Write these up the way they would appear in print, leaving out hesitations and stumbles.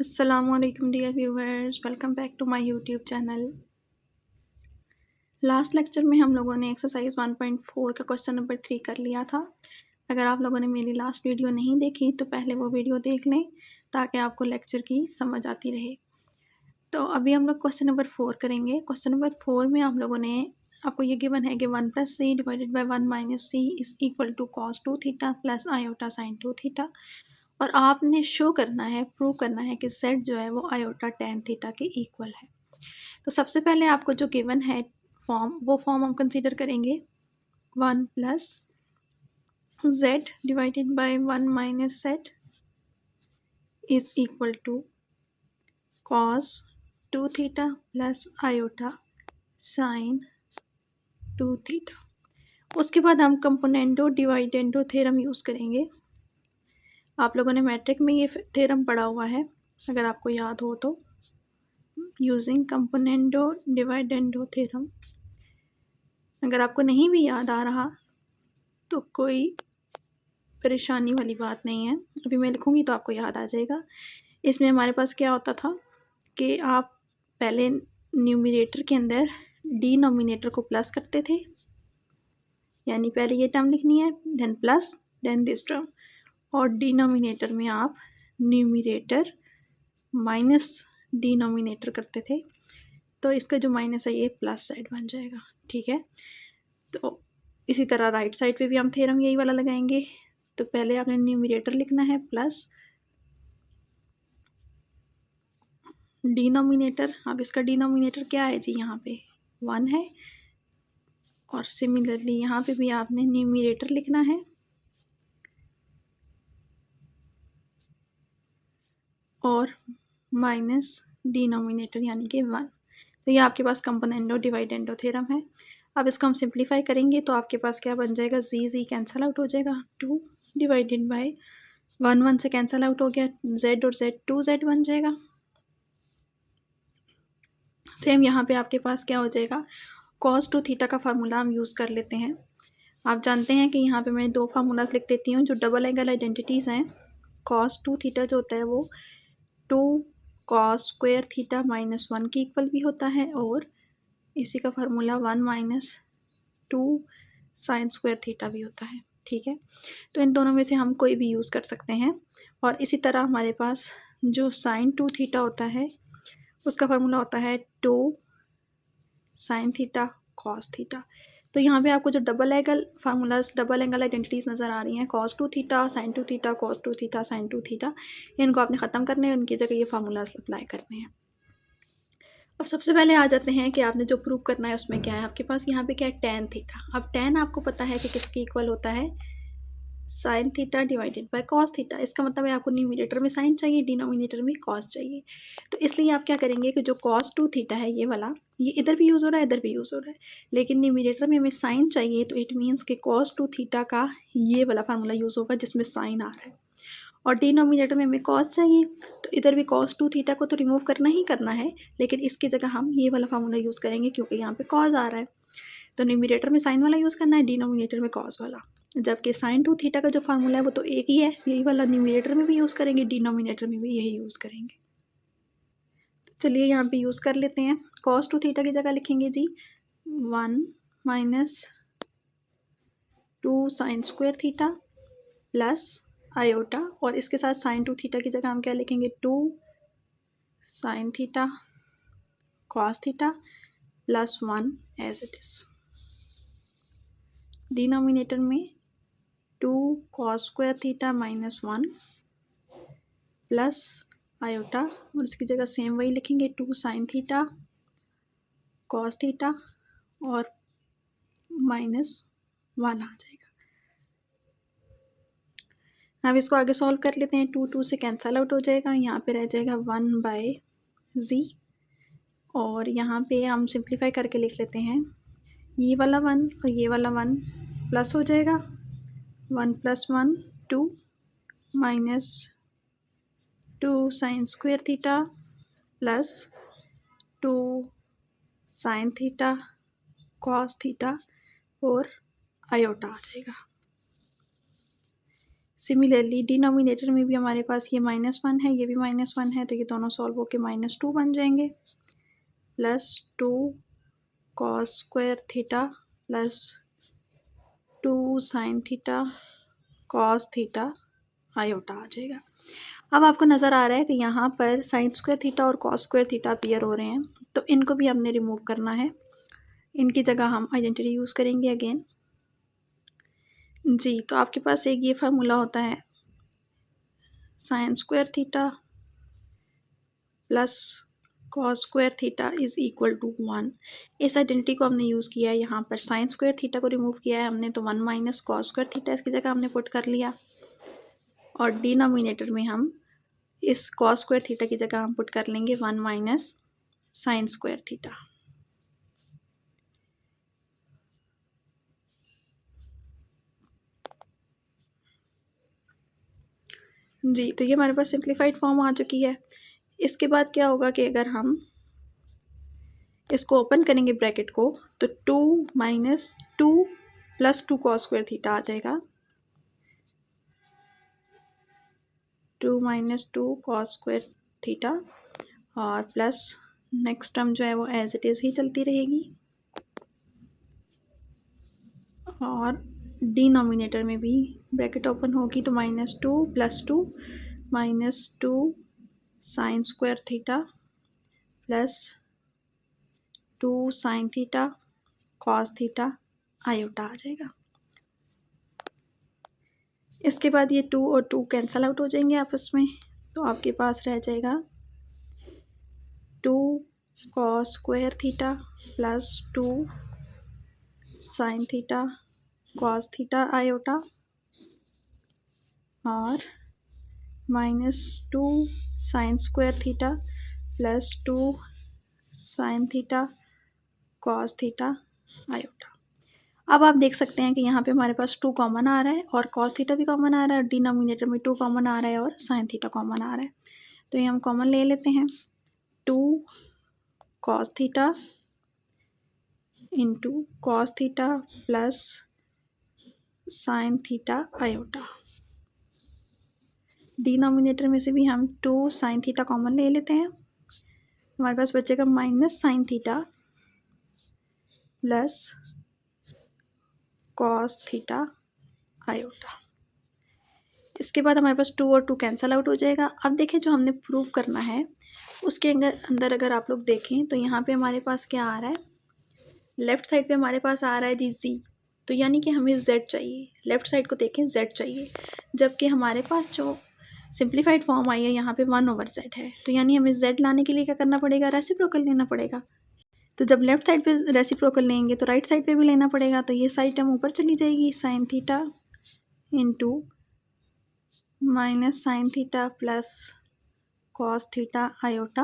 Assalamualaikum dear viewers, welcome back to my YouTube channel. Last lecture में हम लोगों ने एक्सरसाइज 1.4 का क्वेश्चन नंबर 3 कर लिया था। अगर आप लोगों ने मेरी लास्ट वीडियो नहीं देखी तो पहले वो वीडियो देख लें ताकि आपको लेक्चर की समझ आती रहे। तो अभी हम लोग क्वेश्चन नंबर 4 करेंगे। क्वेश्चन नंबर 4 में आप लोगों ने आपको ये गिवन है कि 1 + c divided by 1 - c is equal to cos 2 theta plus iota sin 2 theta, और आपने शो करना है, प्रूव करना है कि z जो है वो आयोटा tan थीटा के इक्वल है। तो सबसे पहले आपको जो गिवन है फॉर्म, वो फॉर्म हम कंसीडर करेंगे 1 + z divided by 1 - z is equal to cos 2 theta plus iota sin 2 theta. उसके बाद हम कंपोनेंडो डिवाइडेंडो थ्योरम यूज़ करेंगे। आप लोगों ने मैट्रिक में ये थ्योरम पढ़ा हुआ है, अगर आपको याद हो तो, यूजिंग कंपोनेंडो डिवाइडेंडो थ्योरम। अगर आपको नहीं भी याद आ रहा तो कोई परेशानी वाली बात नहीं है, अभी मैं लिखूँगी तो आपको याद आ जाएगा। इसमें हमारे पास क्या होता था कि आप पहले न्यूमरेटर के अंदर डिनोमिनेटर को प्लस करते थे, यानी पहले ये टर्म लिखनी है, then plus, then this term, और डिनोमिनेटर में आप न्यूमरेटर माइनस डिनोमिनेटर करते थे, तो इसका जो माइनस है ये प्लस साइड बन जाएगा। ठीक है, तो इसी तरह राइट साइड पे भी हम थ्योरम यही वाला लगाएंगे। तो पहले आपने न्यूमरेटर लिखना है प्लस डिनोमिनेटर। अब इसका डिनोमिनेटर क्या है जी, यहाँ पे 1 है, और सिमिलरली यहाँ पे भी आपने न्यूमरेटर लिखना है और माइनस डिनोमिनेटर यानी कि 1। तो ये आपके पास कंपोनेंडो डिवाइडेंडो थ्योरम है। अब इसको हम सिंप्लीफाई करेंगे तो आपके पास क्या बन जाएगा, जी कैंसिल आउट हो जाएगा, 2 डिवाइडेड बाय 1 से कैंसिल आउट हो गया, z और z 2z बन जाएगा। सेम यहाँ पे आपके पास क्या हो जाएगा, cos 2 थीटा का फार्मूला हम यूज़ कर लेते हैं। आप जानते हैं कि यहाँ पे मैं 2 फार्मूलाज लिख देती हूँ जो डबल एंगल आइडेंटिटीज़ हैं। cos 2 थीटा जो होता है वो 2 cos स्क्वायर थीटा -1 के इक्वल भी होता है, और इसी का फार्मूला 1 - 2 sin स्क्वायर थीटा भी होता है। ठीक है, तो इन दोनों में से हम कोई भी यूज़ कर सकते हैं। और इसी तरह हमारे पास जो sin 2 थीटा होता है उसका फार्मूला होता है 2 sin थीटा cos थीटा। तो यहाँ पे आपको जो double angle formulas, double angle identities नज़र आ रही हैं, cos 2 theta sin 2 theta cos 2 theta sin 2 theta, इनको आपने ख़त्म करने हैं, उनकी जगह ये फार्मूलाज अप्लाई करने हैं। अब सबसे पहले आ जाते हैं कि आपने जो प्रूव करना है उसमें क्या है। आपके पास यहाँ पे क्या है, tan थीटा। अब tan आपको पता है कि किसके इक्वल होता है, sin theta divided by cos theta. इसका मतलब है आपको न्यूमरेटर में sin चाहिए, डिनोमिनेटर में cos चाहिए। तो इसलिए आप क्या करेंगे कि जो cos 2 थीटा है ये वाला, ये इधर भी यूज़ हो रहा है, इधर भी यूज़ हो रहा है, लेकिन न्यूमरेटर में हमें sin चाहिए, तो इट मीन्स कि cos 2 थीटा का ये वाला फार्मूला यूज़ होगा जिसमें sin आ रहा है, और डिनोमिनेटर में हमें cos चाहिए, तो इधर भी cos 2 थीटा को तो रिमूव करना ही करना है, लेकिन इसकी जगह हम ये वाला फार्मूला यूज़ करेंगे क्योंकि यहाँ पे cos आ रहा है। तो न्यूमरेटर में साइन वाला यूज़ करना है, डिनोमिनेटर में cos वाला। जबकि sin 2 थीटा का जो फार्मूला है वो तो एक ही है, यही वाला न्यूमरेटर में भी यूज़ करेंगे, डिनोमिनेटर में भी यही यूज़ करेंगे। तो चलिए यहाँ पे यूज़ कर लेते हैं। cos 2 थीटा की जगह लिखेंगे जी 1 - 2 sin square theta plus iota, और इसके साथ sin 2 थीटा की जगह हम क्या लिखेंगे, 2 sin theta cos theta plus 1 as it is. Denominator में 2 cos square theta -1 plus iota, और इसकी जगह सेम वही लिखेंगे, 2 sin थीटा cos थीटा और -1 आ जाएगा। अब इसको आगे सॉल्व कर लेते हैं। 2 से कैंसल आउट हो जाएगा, यहाँ पे रह जाएगा 1/z, और यहाँ पे हम सिंप्लीफाई करके लिख लेते हैं, ये वाला 1 और ये वाला 1 प्लस हो जाएगा, 1 + 1 2 -2 sin square theta plus 2 sin theta cos theta और आयोटा आ जाएगा। सिमिलरली डिनोमिनेटर में भी हमारे पास ये -1 है, ये भी -1 है, तो ये दोनों सॉल्व होके -2 बन जाएंगे, plus 2 cos square theta plus 2 sine theta cos theta iota आ जाएगा। अब आपको नज़र आ रहा है कि यहाँ पर साइन स्क्वायर थीटा और कॉस स्क्वायर थीटा अपीयर हो रहे हैं, तो इनको भी हमने रिमूव करना है। इनकी जगह हम आइडेंटिटी यूज़ करेंगे अगेन जी। तो आपके पास एक ये फार्मूला होता है sine square theta plus cos square theta is equal to 1। इस आइडेंटिटी को हमने यूज़ किया है यहाँ पर, साइन स्क्वायर थीटा को रिमूव किया है हमने, तो 1 माइनस कॉस स्क्वायर थीटा इसकी जगह हमने पुट कर लिया, और डिनोमिनेटर में हम इस कॉस स्क्वायर थीटा की जगह हम पुट कर लेंगे 1 माइनस साइन स्क्वायर थीटा। जी, तो ये हमारे पास सिंप्लीफाइड फॉर्म आ चुकी है। इसके बाद क्या होगा कि अगर हम इसको ओपन करेंगे ब्रैकेट को, तो 2 minus 2 plus 2 cos square theta आ जाएगा, 2 माइनस 2 कॉस स्क्वायर थीटा, और प्लस नेक्स्ट टर्म जो है वो एज इट इज़ ही चलती रहेगी, और डिनोमिनेटर में भी ब्रैकेट ओपन होगी, तो -2 plus 2 -2 sine square theta plus 2 sine theta cos theta iota आ जाएगा। इसके बाद ये 2 और 2 कैंसल आउट हो जाएंगे आपस में, तो आपके पास रह जाएगा 2 cos square theta plus 2 sine theta cos theta iota, और -2 sine square theta plus 2 sine theta cos theta iota. अब आप देख सकते हैं कि यहाँ पे हमारे पास 2 कॉमन आ रहा है, और कॉस थीटा भी कॉमन आ रहा है, और डिनोमिनेटर में 2 कॉमन आ रहा है, और साइन थीटा कॉमन आ रहा है। तो ये हम कॉमन ले लेते हैं, 2 cos theta into cos theta plus sine theta iota. Denominator में से भी हम 2 साइन थीटा कॉमन ले लेते हैं, हमारे पास बचेगा minus sine theta plus cos theta iota. इसके बाद हमारे पास 2 और 2 कैंसल आउट हो जाएगा। अब देखिए जो हमने प्रूव करना है उसके अंदर अगर आप लोग देखें तो यहाँ पे हमारे पास क्या आ रहा है, लेफ़्ट साइड पे हमारे पास आ रहा है जी z, तो यानी कि हमें z चाहिए। लेफ़्ट साइड को देखें z चाहिए, जबकि हमारे पास जो सिंप्लीफाइड फॉर्म आई है यहाँ पे 1/z है, तो यानी हमें z लाने के लिए क्या करना पड़ेगा, रेसिप्रोकल लेना पड़ेगा। तो जब लेफ़्ट साइड पे रेसिप्रोकल लेंगे तो राइट साइड पे भी लेना पड़ेगा, तो ये साइड टर्म ऊपर चली जाएगी, sine theta into minus sine theta plus cos theta iota,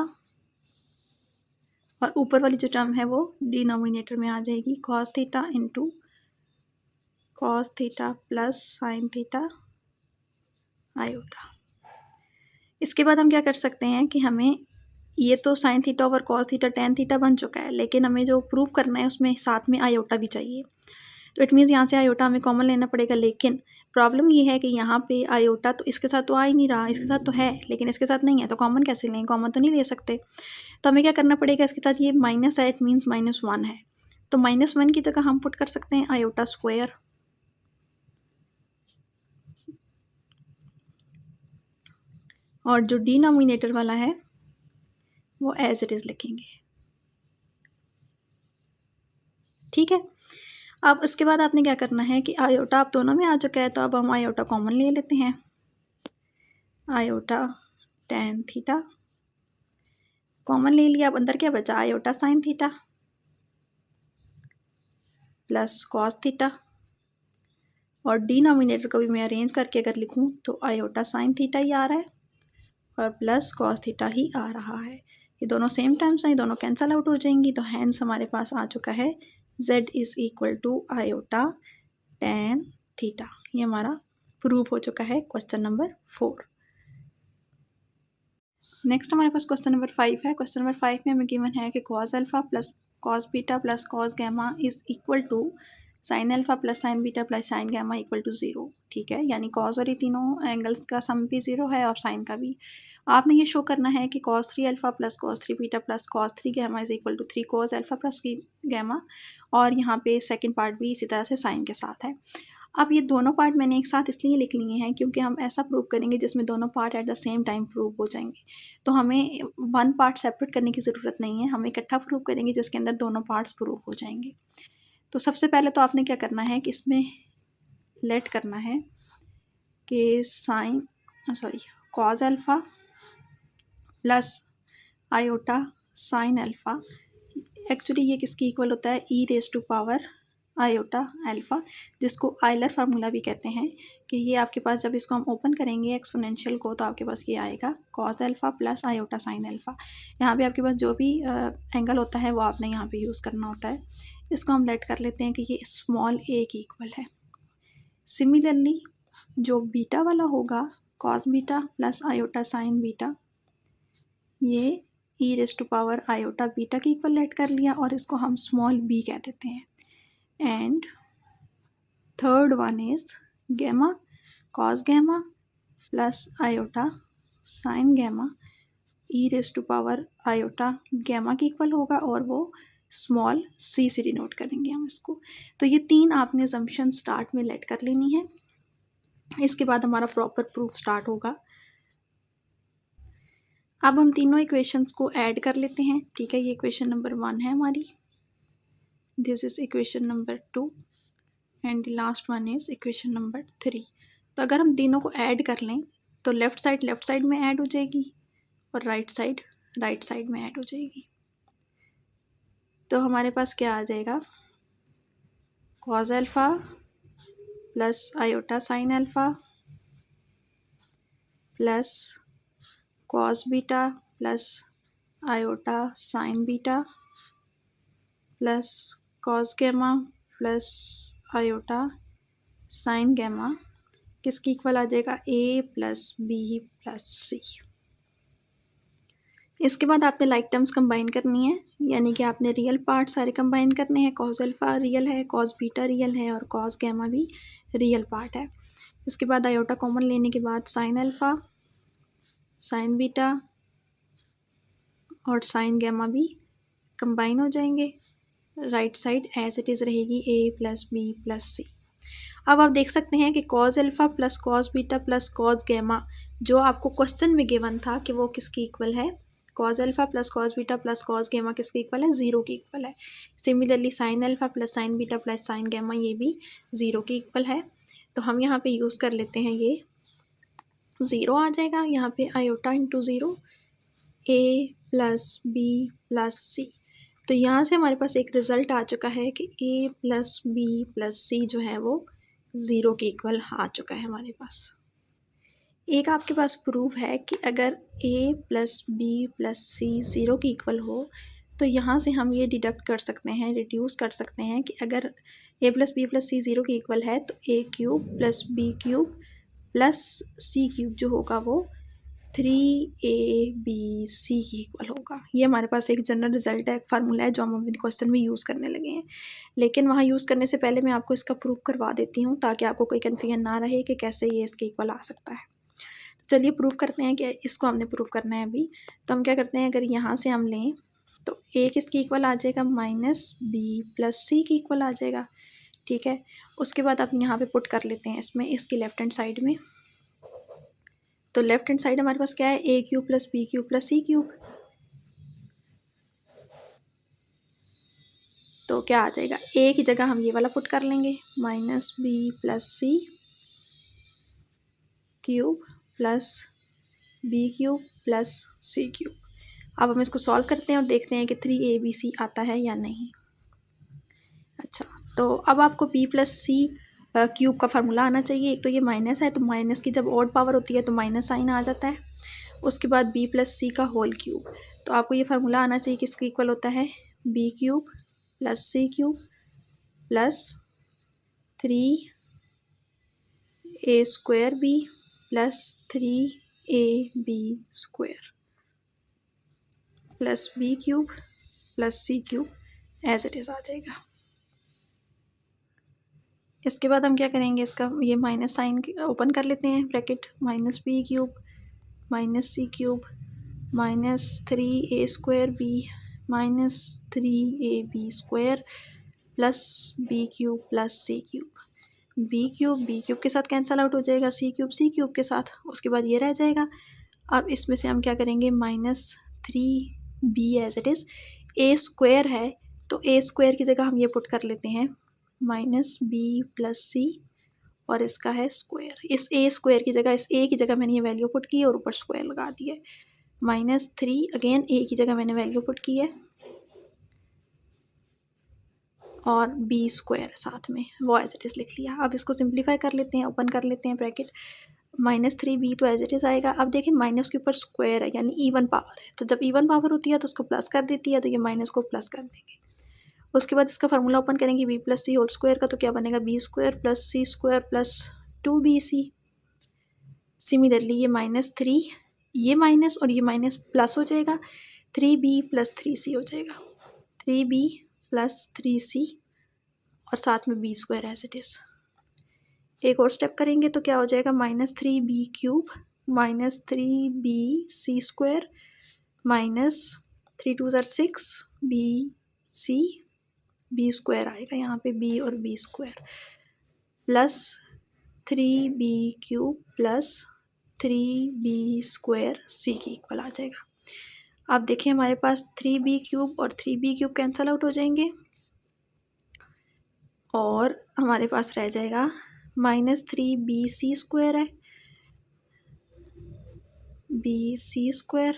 और ऊपर वाली जो टर्म है वो डिनोमिनेटर में आ जाएगी, cos theta into cos theta plus sine theta iota. इसके बाद हम क्या कर सकते हैं कि हमें ये तो sine theta over cos theta tan theta बन चुका है, लेकिन हमें जो प्रूव करना है उसमें साथ में आयोटा भी चाहिए, तो इट मीन्स यहाँ से आयोटा हमें कॉमन लेना पड़ेगा। लेकिन प्रॉब्लम ये है कि यहाँ पे आयोटा तो इसके साथ तो आ ही नहीं रहा, इसके साथ तो है लेकिन इसके साथ नहीं है, तो कॉमन कैसे लें, कॉमन तो नहीं ले सकते। तो हमें क्या करना पड़ेगा, इसके साथ ये माइनस है, इट मीन्स -1 है, तो -1 की जगह हम पुट कर सकते हैं आयोटा स्क्वायर, और जो डिनोमिनेटर वाला है वो एज इट इज़ लिखेंगे। ठीक है, अब उसके बाद आपने क्या करना है कि आयोटा आप दोनों में आ चुका है, तो अब हम आयोटा कॉमन ले लेते हैं, आयोटा टेन थीटा कॉमन ले लिया। अब अंदर क्या बचा, iota sine theta plus cos theta, और डिनोमिनेटर को भी मैं अरेंज करके अगर लिखूं तो आयोटा साइन थीटा ही आ रहा है और प्लस कॉस थीटा ही आ रहा है। ये दोनों सेम टर्म्स हैं, ये दोनों कैंसल आउट हो जाएंगी, तो हैंस हमारे पास आ चुका है z is equal to iota tan theta. ये हमारा प्रूफ हो चुका है क्वेश्चन नंबर 4। नेक्स्ट हमारे पास क्वेश्चन नंबर 5 है। क्वेश्चन नंबर 5 में हमें गिवन है कि cos alpha plus cos beta plus cos gamma is equal to sine alpha plus sine beta plus sine gamma equal to 0, ठीक है। यानी कॉस और ये तीनों एंगल्स का सम भी 0 है और साइन का भी। आपने ये शो करना है कि cos 3 alpha plus cos 3 beta plus cos 3 gamma is equal to 3 cos alpha plus gamma, और यहाँ पे सेकंड पार्ट भी इसी तरह से साइन के साथ है। अब ये दोनों पार्ट मैंने एक साथ इसलिए लिख लिए हैं क्योंकि हम ऐसा प्रूव करेंगे जिसमें दोनों part at the same time prove हो जाएंगे। तो हमें वन पार्ट सेपरेट करने की ज़रूरत नहीं है, हम इकट्ठा प्रूव करेंगे जिसके अंदर दोनों पार्ट्स प्रूव हो जाएंगे। तो सबसे पहले तो आपने क्या करना है कि इसमें लेट करना है कि cos alpha plus iota sine alpha, actually ये किसकी इक्वल होता है, e raise to power iota alpha, जिसको आयलर फार्मूला भी कहते हैं। कि ये आपके पास जब इसको हम ओपन करेंगे एक्सपोनेंशियल को तो आपके पास ये आएगा cos alpha plus iota sine alpha. यहाँ पे आपके पास जो भी एंगल होता है वो आपने यहाँ पे यूज़ करना होता है। इसको हम लेट कर लेते हैं कि ये स्मॉल ए की इक्वल है। सिमिलरली जो बीटा वाला होगा cos beta plus iota sine beta, ये e raise to power iota beta की इक्वल लेट कर लिया और इसको हम स्मॉल बी कह देते हैं। And third one is gamma cos gamma plus iota sine gamma, e raise to power iota gamma की इक्वल होगा और वो स्मॉल सी से डिनोट करेंगे हम इसको। तो ये तीन आपने असम्पशन स्टार्ट में लेट कर लेनी है, इसके बाद हमारा प्रॉपर प्रूफ स्टार्ट होगा। अब हम तीनों इक्वेशंस को ऐड कर लेते हैं, ठीक है। ये इक्वेशन नंबर 1 है हमारी, this is equation number 2 and the last one is equation number 3। तो अगर हम तीनों को ऐड कर लें तो लेफ़्ट साइड में ऐड हो जाएगी और राइट साइड में ऐड हो जाएगी। तो हमारे पास क्या आ जाएगा, cos alpha plus iota sine alpha plus cos beta plus iota sine beta plus cos gamma plus iota sine gamma किसकी इक्वल आ जाएगा, A plus B plus C. इसके बाद आपने लाइक टर्म्स कंबाइन करनी है, यानी कि आपने रियल पार्ट सारे कंबाइन करने हैं। कॉस अल्फ़ा रियल है, कॉस बीटा रियल है और कॉस गैमा भी रियल पार्ट है। इसके बाद आयोटा कॉमन लेने के बाद साइन अल्फ़ा साइन बीटा और साइन गैमा भी कंबाइन हो जाएंगे। Right side as it is रहेगी A plus B plus C. अब आप देख सकते हैं कि cos alpha plus cos beta plus cos gamma जो आपको क्वेश्चन में गिवन था कि वो किसकी इक्वल है, cos alpha plus cos beta plus cos gamma किसकी इक्वल है, 0 की इक्वल है। Similarly sine alpha plus sine beta plus sine gamma ये भी 0 की इक्वल है। तो हम यहाँ पे यूज़ कर लेते हैं, ये 0 आ जाएगा यहाँ पे, आयोटा इंटू 0 ए प्लस बी प्लस सी। तो यहाँ से हमारे पास एक रिज़ल्ट आ चुका है कि ए प्लस बी प्लस सी जो है वो 0 के इक्वल आ चुका है हमारे पास। एक आपके पास प्रूफ है कि अगर a plus B plus C 0 की इक्वल हो तो यहाँ से हम ये डिडक्ट कर सकते हैं, रिड्यूस कर सकते हैं कि अगर a plus B plus C 0 की इक्वल है तो a cube plus B cube plus C cube जो होगा वो 3abc की इक्वल होगा। ये हमारे पास एक जनरल रिजल्ट है, एक फार्मूला है जो हम अभी क्वेश्चन में यूज़ करने लगे हैं। लेकिन वहाँ यूज़ करने से पहले मैं आपको इसका प्रूफ करवा देती हूँ ताकि आपको कोई कन्फ्यूजन ना रहे कि कैसे ये इसके इक्वल आ सकता है। तो चलिए प्रूफ करते हैं कि इसको हमने प्रूफ करना है अभी। तो हम क्या करते हैं, अगर यहाँ से हम लें तो a किसकी इक्वल आ जाएगा, माइनस बी प्लस सी की इक्वल आ जाएगा, ठीक है। उसके बाद आप यहाँ पे पुट कर लेते हैं इसमें, इसकी लेफ्ट हैंड साइड में। तो लेफ्ट हैंड साइड हमारे पास क्या है, a cube plus B cube plus C cube. तो क्या आ जाएगा, ए की जगह हम ये वाला पुट कर लेंगे, माइनस बी प्लस सी cube plus B cube plus सी क्यूब। अब हम इसको सॉल्व करते हैं और देखते हैं कि 3abc आता है या नहीं। अच्छा, तो अब आपको b प्लस सी क्यूब का फार्मूला आना चाहिए। एक तो ये माइनस है तो माइनस की जब ऑड पावर होती है तो माइनस साइन आ जाता है। उसके बाद b प्लस सी का होल क्यूब, तो आपको ये फार्मूला आना चाहिए किसके इक्वल होता है, b cube plus C cube plus 3a square b plus 3ab square plus B cube plus C cube as it is आ जाएगा। इसके बाद हम क्या करेंगे, इसका ये माइनस साइन ओपन कर लेते हैं bracket, minus b cube minus c cube minus 3a² b minus 3ab² plus B cube plus सी क्यूब। बी क्यूब के साथ कैंसल आउट हो जाएगा, सी क्यूब के साथ, उसके बाद ये रह जाएगा। अब इसमें से हम क्या करेंगे, -3b as it is, a² है तो a² की जगह हम ये पुट कर लेते हैं -b प्लस सी, और इसका है स्क्वायर। इस a² की जगह, इस a की जगह मैंने ये वैल्यू पुट की है और ऊपर स्क्वायर लगा दिया है। -3 अगेन a की जगह मैंने वैल्यू पुट की है और b² साथ में, वो एज इट इज़ लिख लिया। अब इसको सिंप्लीफाई कर लेते हैं, ओपन कर लेते हैं ब्रैकेट, -3b तो एज इट इज़ आएगा। अब देखिए माइनस के ऊपर स्क्वायर है यानी इवन पावर है, तो जब इवन पावर होती है तो उसको प्लस कर देती है, तो ये माइनस को प्लस कर देंगे। उसके बाद इसका फार्मूला ओपन करेंगे b प्लस सी होल स्क्वायर का, तो क्या बनेगा, b² plus c² plus 2bc। Similarly ये -3, ये माइनस और ये माइनस प्लस हो जाएगा, 3b प्लस 3c हो जाएगा, 3b प्लस 3c और साथ में b² एज इट इज़। एक और स्टेप करेंगे तो क्या हो जाएगा, -3b³ minus 3bc² minus 3 2 6 bc, b² आएगा यहाँ पे, b और b² plus 3b³ plus 3b² c की इक्वल आ जाएगा। अब देखिए हमारे पास 3b³ और 3b³ कैंसल आउट हो जाएंगे और हमारे पास रह जाएगा -3bc² है, bc²,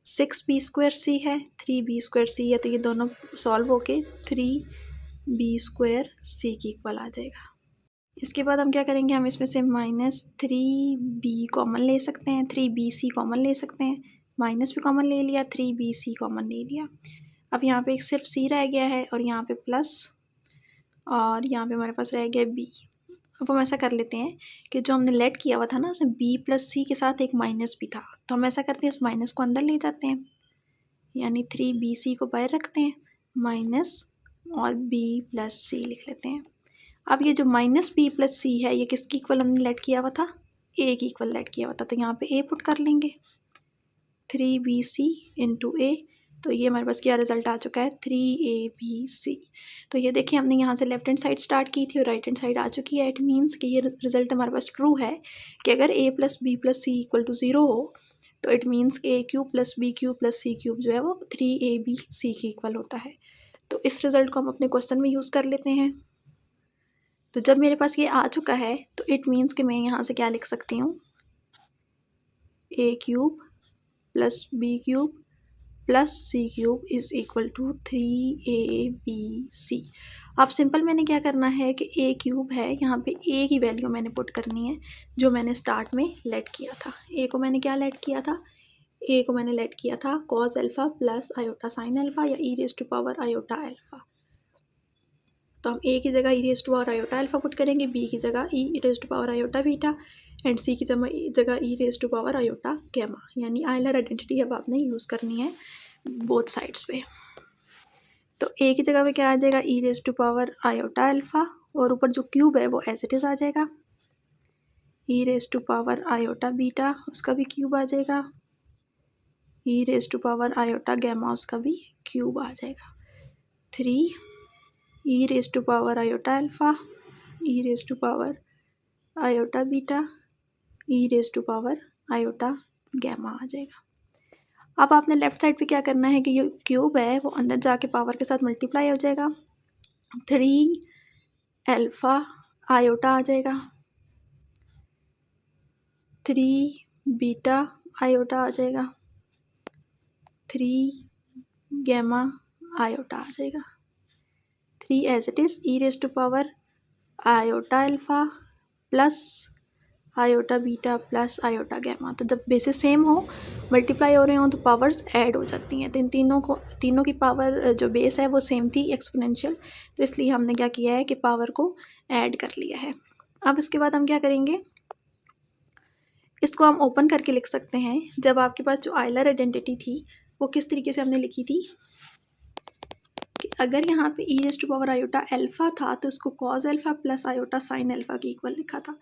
6b² है, 3b² है, तो ये दोनों सॉल्व होके 3b² c की इक्वल आ जाएगा। इसके बाद हम क्या करेंगे, हम इसमें से -3b कॉमन ले सकते हैं, 3bc कॉमन ले सकते हैं, माइनस भी कॉमन ले लिया, 3bc कॉमन ले लिया। अब यहाँ पे एक सिर्फ c रह गया है और यहाँ पे प्लस, और यहाँ पे हमारे पास रह गया b। अब हम ऐसा कर लेते हैं कि जो हमने लेट किया हुआ था ना, उसमें b प्लस सी के साथ एक माइनस भी था, तो हम ऐसा करते हैं इस माइनस को अंदर ले जाते हैं, यानी 3bc को बाहर रखते हैं, माइनस और b प्लस सी लिख लेते हैं। अब ये जो -b प्लस सी है, ये किसकी इक्वल हमने लेट किया हुआ था, a की इक्वल लेट किया हुआ था, तो यहाँ पे a पुट कर लेंगे, 3bc इंटू a, तो ये हमारे पास क्या रिजल्ट आ चुका है, 3abc। तो ये देखिए हमने यहाँ से लेफ्ट हैंड साइड स्टार्ट की थी और राइट हैंड साइड आ चुकी है। इट मीन्स कि ये रिजल्ट हमारे पास ट्रू है कि अगर a plus B plus C equal to 0 हो तो इट मीन्स कि a³ plus b³ plus c³ जो है वो 3abc की इक्वल होता है। तो इस रिजल्ट को हम अपने क्वेश्चन में यूज़ कर लेते हैं। तो जब मेरे पास ये आ चुका है तो इट मीन्स कि मैं यहाँ से क्या लिख सकती हूँ, a³ plus b³ plus c³ is equal to 3abc। अब सिंपल मैंने क्या करना है कि a³ है, यहाँ पे a की वैल्यू मैंने पुट करनी है जो मैंने स्टार्ट में लेट किया था। a को मैंने क्या लेट किया था, a को मैंने लेट किया था cos alpha plus iota sine alpha या e⁻⁴ आयोटा अल्फ़ा। तो हम a की जगह e⁻⁴ आयोटा अल्फ़ा पुट करेंगे, b की जगह e⁻⁴ iota beta and c की जगह e⁻⁴ आयोटा गैमा, यानी आयलर आइडेंटिटी अब आपने यूज़ करनी है बोथ साइड्स पे। तो a की जगह पे क्या आ जाएगा, e⁻⁴ आयोटा अल्फ़ा, और ऊपर जो क्यूब है वो एज इट इज़ आ जाएगा, e⁻⁴ आयोटा बीटा, उसका भी क्यूब आ जाएगा, e⁻⁴ आयोटा गैमा, उसका भी क्यूब आ जाएगा, 3 e⁻⁴ iota alpha, e⁻⁴ iota beta, e⁻⁴ iota gamma आ जाएगा। अब आपने लेफ़्ट साइड पे क्या करना है कि ये क्यूब है वो अंदर जाके पावर के साथ मल्टीप्लाई हो जाएगा, 3 अल्फ़ा आयोटा आ जाएगा, 3 बीटा आयोटा आ जाएगा, 3 गैमा आयोटा आ जाएगा, 3 as it is e⁻⁴ iota alpha plus iota beta plus iota gamma. तो जब बेसिस सेम हो, मल्टीप्लाई हो रहे हों, तो पावर्स ऐड हो जाती हैं। तो इन तीनों की पावर जो बेस है वो सेम थी एक्सपोनेंशियल, तो इसलिए हमने क्या किया है कि पावर को ऐड कर लिया है। अब इसके बाद हम क्या करेंगे, इसको हम ओपन करके लिख सकते हैं। जब आपके पास जो आयलर आइडेंटिटी थी वो किस तरीके से हमने लिखी थी कि अगर यहाँ पे e raise to power iota alpha था तो इसको cos alpha plus iota sine alpha के इक्वल लिखा था।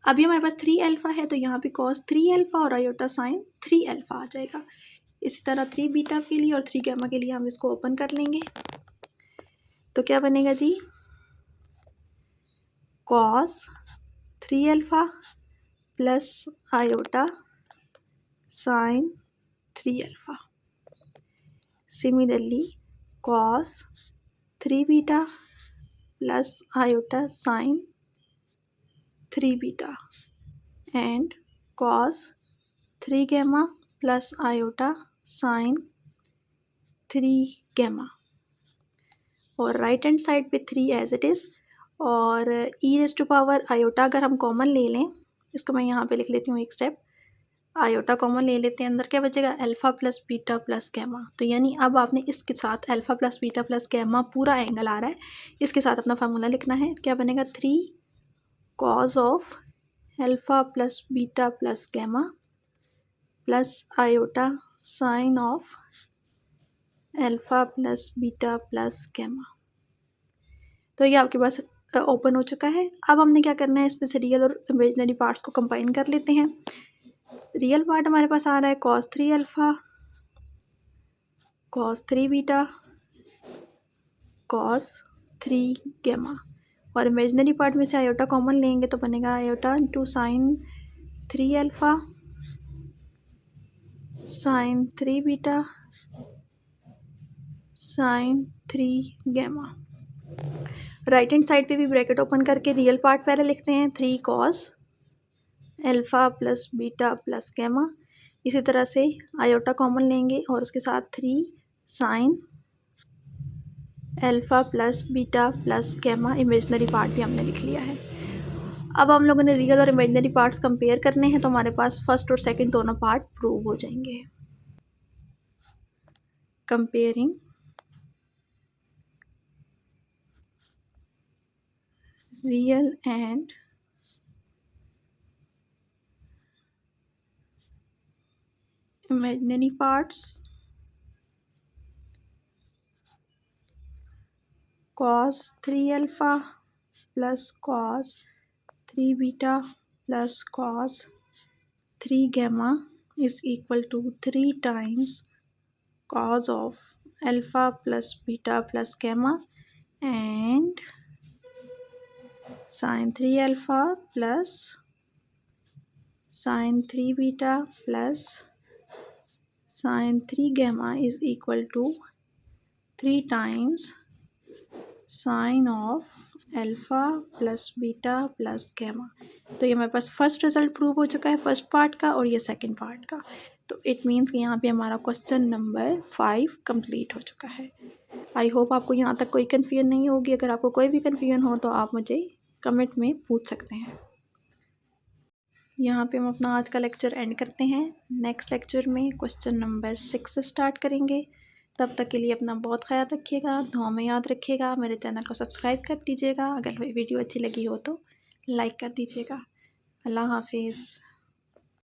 अभी हमारे पास 3 अल्फ़ा है तो यहाँ पे कॉस 3 अल्फ़ा और आयोटा साइन 3 अल्फ़ा आ जाएगा। इसी तरह 3 बीटा के लिए और 3 गैमा के लिए हम इसको ओपन कर लेंगे। तो क्या बनेगा जी, cos 3 alpha plus iota sine 3 alpha. Similarly cos 3 beta plus iota sine 3 beta and cos 3 gamma plus iota sine 3 gamma. और राइट हैंड साइड पे 3 एज इट इज़, और e raise to power iota अगर हम common ले लें, इसको मैं यहाँ पे लिख लेती हूँ एक स्टेप, आयोटा कॉमन ले लेते हैं, अंदर क्या बचेगा alpha plus beta plus gamma. तो यानी अब आपने इसके साथ alpha plus beta plus gamma पूरा एंगल आ रहा है, इसके साथ अपना फार्मूला लिखना है। क्या बनेगा 3 cos of alpha plus beta plus gamma plus iota sine of alpha plus beta plus gamma. तो ये आपके पास ओपन हो चुका है। अब हमने क्या करना है, इसमें से रियल और इमेजिनरी पार्ट्स को कंबाइन कर लेते हैं। रियल पार्ट हमारे पास आ रहा है cos 3 alpha cos 3 beta cos 3 gamma, और इमेजिनरी पार्ट में से आयोटा कॉमन लेंगे तो बनेगा iota into sine 3 alpha sine 3 beta sine 3 gamma. Right hand side पे भी ब्रैकेट ओपन करके रियल पार्ट पहले लिखते हैं, 3 cos alpha plus beta plus gamma. इसी तरह से आयोटा कॉमन लेंगे और उसके साथ 3 sine alpha plus beta plus gamma. Imaginary part भी हमने लिख लिया है। अब हम लोगों ने रियल और इमेजिनरी पार्ट्स कंपेयर करने हैं, तो हमारे पास फर्स्ट और सेकंड दोनों पार्ट प्रूव हो जाएंगे। Comparing real and imaginary parts, cos 3 alpha plus cos 3 beta plus cos 3 gamma is equal to 3 times cos of alpha plus beta plus gamma and sin 3 alpha plus sin 3 beta plus sin 3 gamma is equal to 3 times sine of alpha plus beta plus gamma. तो ये हमारे पास first result prove हो चुका है first part का, और ये second part का। तो इट मीन्स कि यहाँ पे हमारा क्वेश्चन नंबर 5 कंप्लीट हो चुका है। आई होप आपको यहाँ तक कोई कन्फ्यूजन नहीं होगी। अगर आपको कोई भी कन्फ्यूजन हो तो आप मुझे कमेंट में पूछ सकते हैं। यहाँ पे हम अपना आज का लेक्चर एंड करते हैं। नेक्स्ट लेक्चर में क्वेश्चन नंबर 6 स्टार्ट करेंगे। तब तक के लिए अपना बहुत ख्याल रखिएगा, दुआ में याद रखिएगा। मेरे चैनल को सब्सक्राइब कर दीजिएगा। अगर वीडियो अच्छी लगी हो तो लाइक कर दीजिएगा। अल्लाह हाफिज़।